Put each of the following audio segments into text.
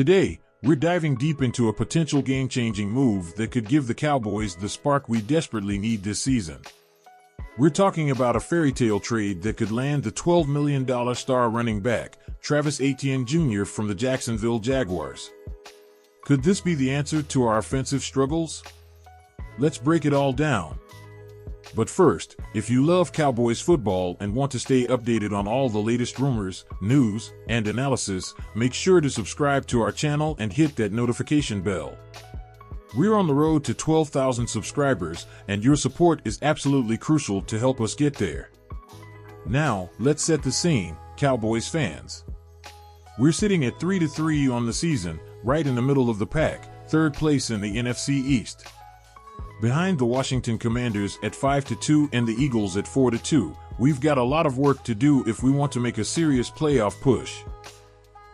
Today, we're diving deep into a potential game-changing move that could give the Cowboys the spark we desperately need this season. We're talking about a fairy tale trade that could land the $12 million star running back, Travis Etienne Jr. from the Jacksonville Jaguars. Could this be the answer to our offensive struggles? Let's break it all down. But first, if you love Cowboys football and want to stay updated on all the latest rumors, news, and analysis, make sure to subscribe to our channel and hit that notification bell. We're on the road to 12,000 subscribers, and your support is absolutely crucial to help us get there. Now, let's set the scene, Cowboys fans. We're sitting at 3-3 on the season, right in the middle of the pack, third place in the NFC East. Behind the Washington Commanders at 5-2 and the Eagles at 4-2, we've got a lot of work to do if we want to make a serious playoff push.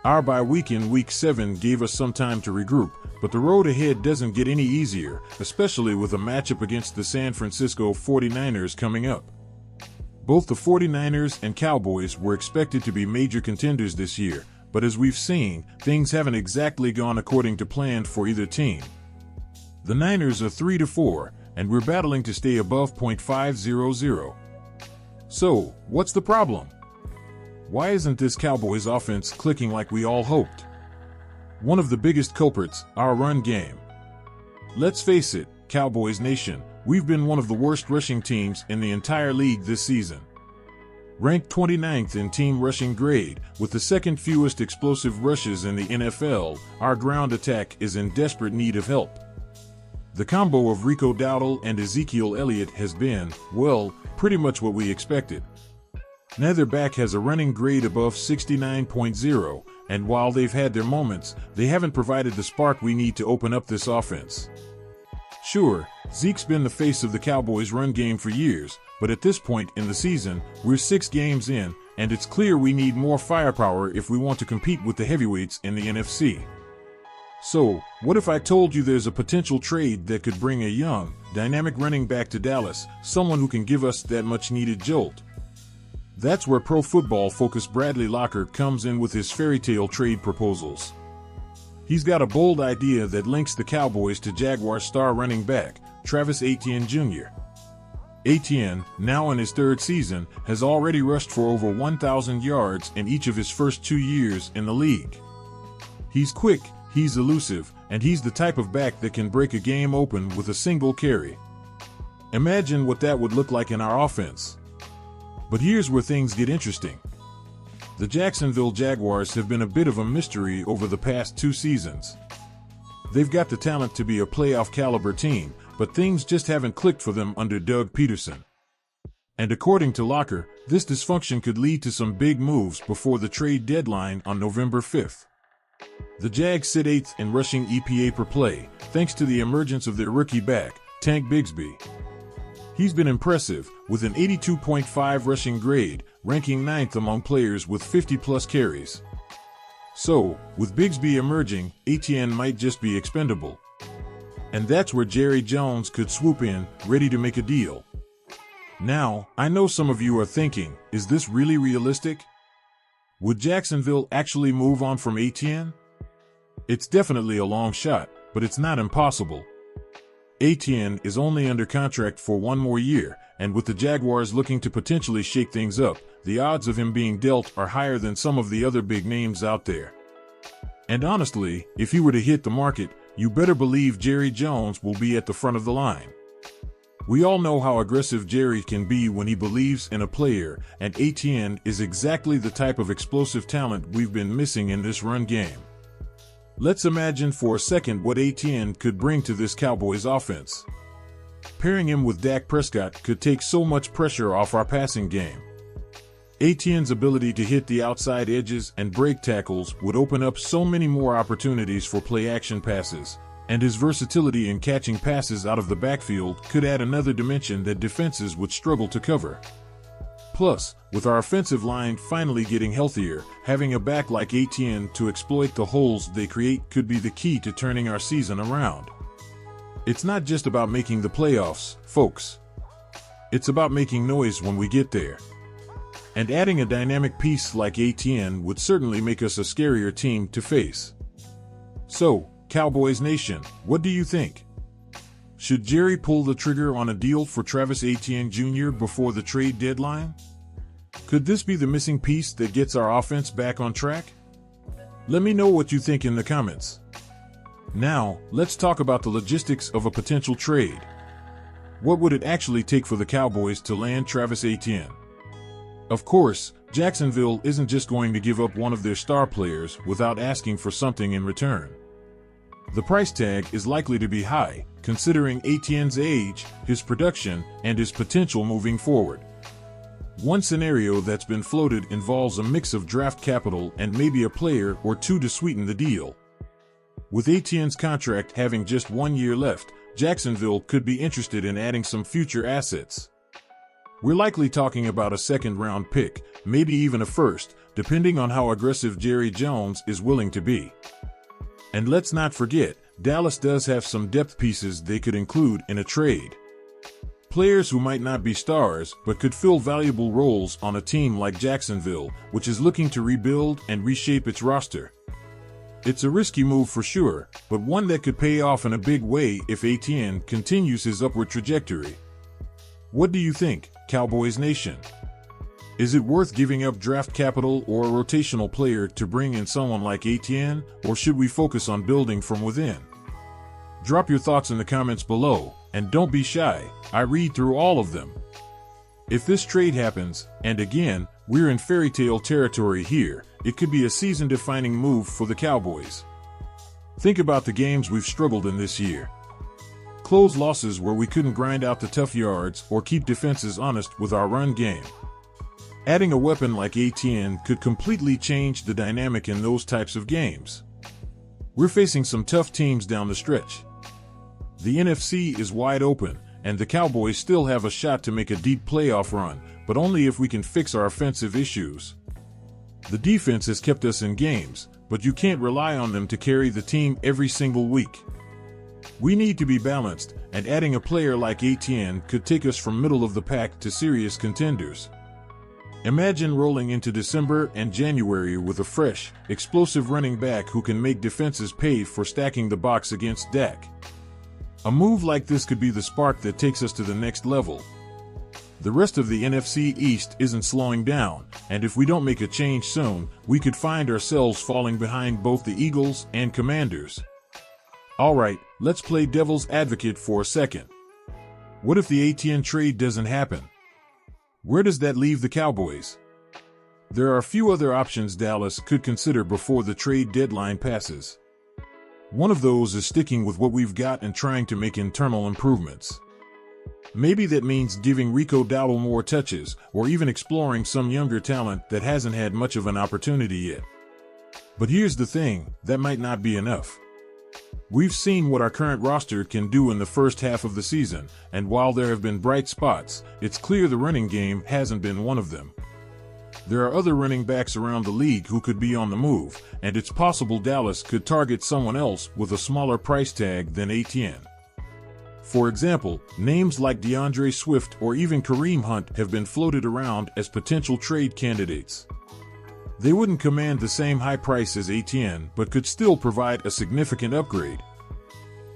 Our bye week in Week 7 gave us some time to regroup, but the road ahead doesn't get any easier, especially with a matchup against the San Francisco 49ers coming up. Both the 49ers and Cowboys were expected to be major contenders this year, but as we've seen, things haven't exactly gone according to plan for either team. The Niners are 3-4, and we're battling to stay above .500. So, what's the problem? Why isn't this Cowboys offense clicking like we all hoped? One of the biggest culprits, our run game. Let's face it, Cowboys Nation, we've been one of the worst rushing teams in the entire league this season. Ranked 29th in team rushing grade, with the second fewest explosive rushes in the NFL, our ground attack is in desperate need of help. The combo of Rico Dowdle and Ezekiel Elliott has been, well, pretty much what we expected. Neither back has a running grade above 69.0, and while they've had their moments, they haven't provided the spark we need to open up this offense. Sure, Zeke's been the face of the Cowboys' run game for years, but at this point in the season, we're 6 games in, and it's clear we need more firepower if we want to compete with the heavyweights in the NFC. So, what if I told you there's a potential trade that could bring a young, dynamic running back to Dallas, someone who can give us that much-needed jolt? That's where Pro Football Focus Bradley Locker comes in with his fairy tale trade proposals. He's got a bold idea that links the Cowboys to Jaguar star running back, Travis Etienne Jr. Etienne, now in his 3rd season, has already rushed for over 1,000 yards in each of his first 2 years in the league. He's quick, he's elusive, and he's the type of back that can break a game open with a single carry. Imagine what that would look like in our offense. But here's where things get interesting. The Jacksonville Jaguars have been a bit of a mystery over the past 2 seasons. They've got the talent to be a playoff caliber team, but things just haven't clicked for them under Doug Peterson. And according to Locker, this dysfunction could lead to some big moves before the trade deadline on November 5th. The Jags sit 8th in rushing EPA per play, thanks to the emergence of their rookie back, Tank Bigsby. He's been impressive, with an 82.5 rushing grade, ranking 9th among players with 50-plus carries. So, with Bigsby emerging, Etienne might just be expendable. And that's where Jerry Jones could swoop in, ready to make a deal. Now, I know some of you are thinking, is this really realistic? Would Jacksonville actually move on from Etienne? It's definitely a long shot, but it's not impossible. Etienne is only under contract for 1 more year, and with the Jaguars looking to potentially shake things up, the odds of him being dealt are higher than some of the other big names out there. And honestly, if he were to hit the market, you better believe Jerry Jones will be at the front of the line. We all know how aggressive Jerry can be when he believes in a player, and Etienne is exactly the type of explosive talent we've been missing in this run game. Let's imagine for a second what Etienne could bring to this Cowboys offense. Pairing him with Dak Prescott could take so much pressure off our passing game. Etienne's ability to hit the outside edges and break tackles would open up so many more opportunities for play-action passes, and his versatility in catching passes out of the backfield could add another dimension that defenses would struggle to cover. Plus, with our offensive line finally getting healthier, having a back like Etienne to exploit the holes they create could be the key to turning our season around. It's not just about making the playoffs, folks. It's about making noise when we get there. And adding a dynamic piece like Etienne would certainly make us a scarier team to face. So, Cowboys Nation, what do you think? Should Jerry pull the trigger on a deal for Travis Etienne Jr. before the trade deadline? Could this be the missing piece that gets our offense back on track? Let me know what you think in the comments. Now, let's talk about the logistics of a potential trade. What would it actually take for the Cowboys to land Travis Etienne? Of course, Jacksonville isn't just going to give up one of their star players without asking for something in return. The price tag is likely to be high, considering Etienne's age, his production, and his potential moving forward. One scenario that's been floated involves a mix of draft capital and maybe a player or two to sweeten the deal. With Etienne's contract having just 1 year left, Jacksonville could be interested in adding some future assets. We're likely talking about a second-round pick, maybe even a first, depending on how aggressive Jerry Jones is willing to be. And let's not forget, Dallas does have some depth pieces they could include in a trade. Players who might not be stars but could fill valuable roles on a team like Jacksonville, which is looking to rebuild and reshape its roster. It's a risky move for sure, but one that could pay off in a big way if Etienne continues his upward trajectory. What do you think, Cowboys Nation? Is it worth giving up draft capital or a rotational player to bring in someone like Etienne, or should we focus on building from within? Drop your thoughts in the comments below, and don't be shy, I read through all of them. If this trade happens, and again, we're in fairy tale territory here, it could be a season-defining move for the Cowboys. Think about the games we've struggled in this year. Close losses where we couldn't grind out the tough yards or keep defenses honest with our run game. Adding a weapon like Etienne could completely change the dynamic in those types of games. We're facing some tough teams down the stretch. The NFC is wide open, and the Cowboys still have a shot to make a deep playoff run, but only if we can fix our offensive issues. The defense has kept us in games, but you can't rely on them to carry the team every single week. We need to be balanced, and adding a player like Etienne could take us from middle of the pack to serious contenders. Imagine rolling into December and January with a fresh, explosive running back who can make defenses pay for stacking the box against Dak. A move like this could be the spark that takes us to the next level. The rest of the NFC East isn't slowing down, and if we don't make a change soon, we could find ourselves falling behind both the Eagles and Commanders. Alright, let's play devil's advocate for a second. What if the Etienne trade doesn't happen? Where does that leave the Cowboys? There are a few other options Dallas could consider before the trade deadline passes. One of those is sticking with what we've got and trying to make internal improvements. Maybe that means giving Rico Dowdle more touches, or even exploring some younger talent that hasn't had much of an opportunity yet. But here's the thing, that might not be enough. We've seen what our current roster can do in the first half of the season, and while there have been bright spots, it's clear the running game hasn't been one of them. There are other running backs around the league who could be on the move, and it's possible Dallas could target someone else with a smaller price tag than Etienne. For example, names like DeAndre Swift or even Kareem Hunt have been floated around as potential trade candidates. They wouldn't command the same high price as Etienne, but could still provide a significant upgrade.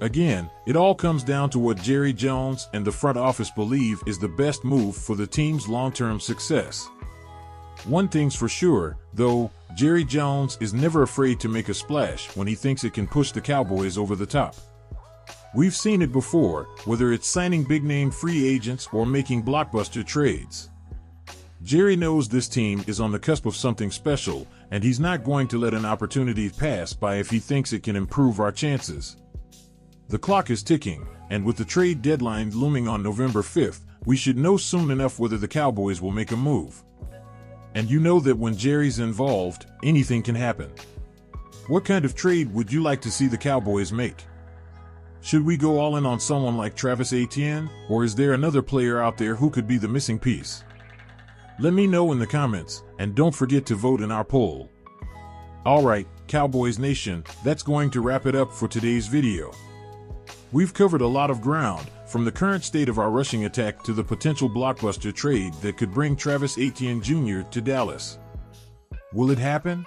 Again, it all comes down to what Jerry Jones and the front office believe is the best move for the team's long-term success. One thing's for sure, though, Jerry Jones is never afraid to make a splash when he thinks it can push the Cowboys over the top. We've seen it before, whether it's signing big-name free agents or making blockbuster trades. Jerry knows this team is on the cusp of something special, and he's not going to let an opportunity pass by if he thinks it can improve our chances. The clock is ticking, and with the trade deadline looming on November 5th, we should know soon enough whether the Cowboys will make a move. And you know that when Jerry's involved, anything can happen. What kind of trade would you like to see the Cowboys make? Should we go all in on someone like Travis Etienne, or is there another player out there who could be the missing piece? Let me know in the comments, and don't forget to vote in our poll. Alright, Cowboys Nation, that's going to wrap it up for today's video. We've covered a lot of ground, from the current state of our rushing attack to the potential blockbuster trade that could bring Travis Etienne Jr. to Dallas. Will it happen?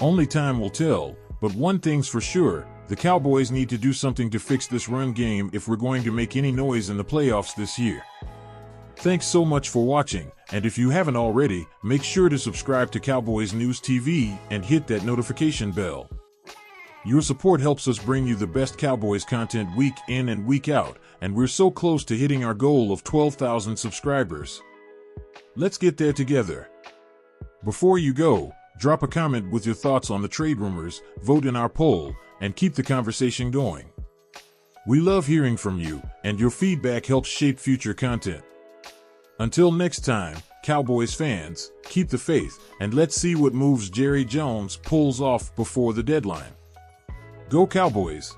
Only time will tell, But one thing's for sure, the Cowboys need to do something to fix this run game if we're going to make any noise in the playoffs this year. Thanks so much for watching, and if you haven't already, make sure to subscribe to Cowboys News TV and hit that notification bell. Your support helps us bring you the best Cowboys content week in and week out, and we're so close to hitting our goal of 12,000 subscribers. Let's get there together. Before you go, drop a comment with your thoughts on the trade rumors, vote in our poll, and keep the conversation going. We love hearing from you, and your feedback helps shape future content. Until next time, Cowboys fans, keep the faith, and let's see what moves Jerry Jones pulls off before the deadline. Go Cowboys!